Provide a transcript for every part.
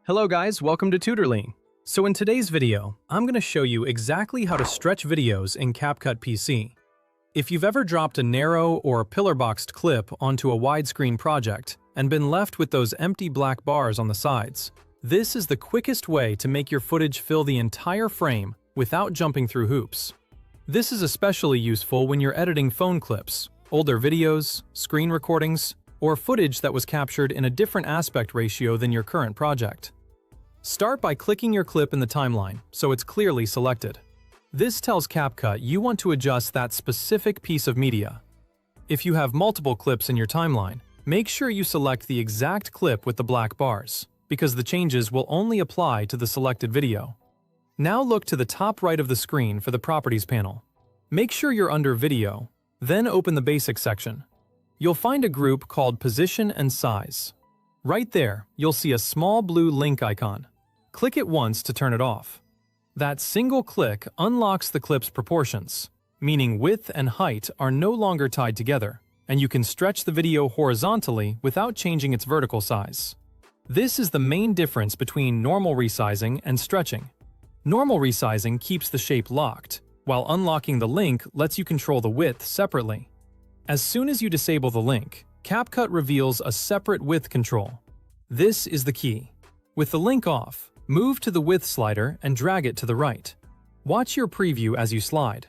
Hello guys, welcome to Tutorly. So in today's video, I'm going to show you exactly how to stretch videos in CapCut PC. If you've ever dropped a narrow or pillar-boxed clip onto a widescreen project and been left with those empty black bars on the sides, this is the quickest way to make your footage fill the entire frame without jumping through hoops. This is especially useful when you're editing phone clips, older videos, screen recordings, or footage that was captured in a different aspect ratio than your current project. Start by clicking your clip in the timeline so it's clearly selected. This tells CapCut you want to adjust that specific piece of media. If you have multiple clips in your timeline, make sure you select the exact clip with the black bars, because the changes will only apply to the selected video. Now look to the top right of the screen for the Properties panel. Make sure you're under Video, then open the Basics section. You'll find a group called Position and Size. Right there, you'll see a small blue link icon. Click it once to turn it off. That single click unlocks the clip's proportions, meaning width and height are no longer tied together, and you can stretch the video horizontally without changing its vertical size. This is the main difference between normal resizing and stretching. Normal resizing keeps the shape locked, while unlocking the link lets you control the width separately. As soon as you disable the link, CapCut reveals a separate width control. This is the key. With the link off, move to the width slider and drag it to the right. Watch your preview as you slide.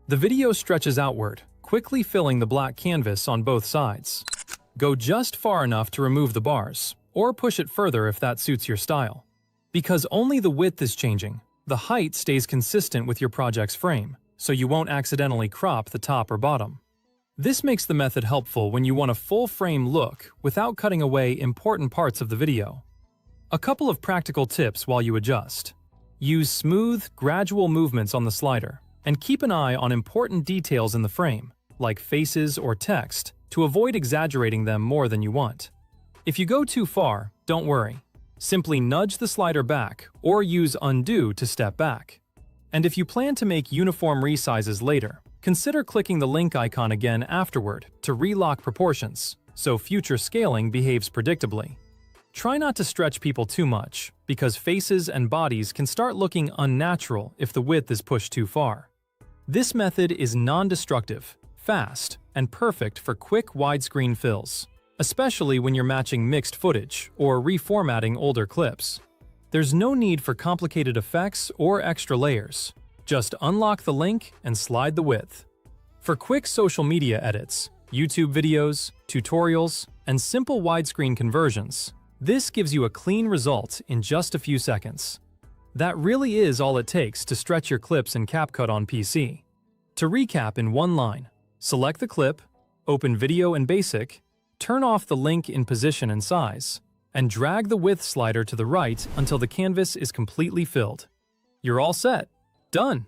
The video stretches outward, quickly filling the black canvas on both sides. Go just far enough to remove the bars, or push it further if that suits your style. Because only the width is changing, the height stays consistent with your project's frame, so you won't accidentally crop the top or bottom. This makes the method helpful when you want a full frame look without cutting away important parts of the video. A couple of practical tips while you adjust. Use smooth, gradual movements on the slider, and keep an eye on important details in the frame, like faces or text, to avoid exaggerating them more than you want. If you go too far, don't worry. Simply nudge the slider back or use Undo to step back. And if you plan to make uniform resizes later, consider clicking the link icon again afterward to relock proportions, so future scaling behaves predictably. Try not to stretch people too much, because faces and bodies can start looking unnatural if the width is pushed too far. This method is non-destructive, fast, and perfect for quick widescreen fills, especially when you're matching mixed footage or reformatting older clips. There's no need for complicated effects or extra layers. Just unlock the link and slide the width. For quick social media edits, YouTube videos, tutorials, and simple widescreen conversions, this gives you a clean result in just a few seconds. That really is all it takes to stretch your clips in CapCut on PC. To recap in one line, select the clip, open Video and Basic, turn off the link in Position and Size, and drag the width slider to the right until the canvas is completely filled. You're all set. Done!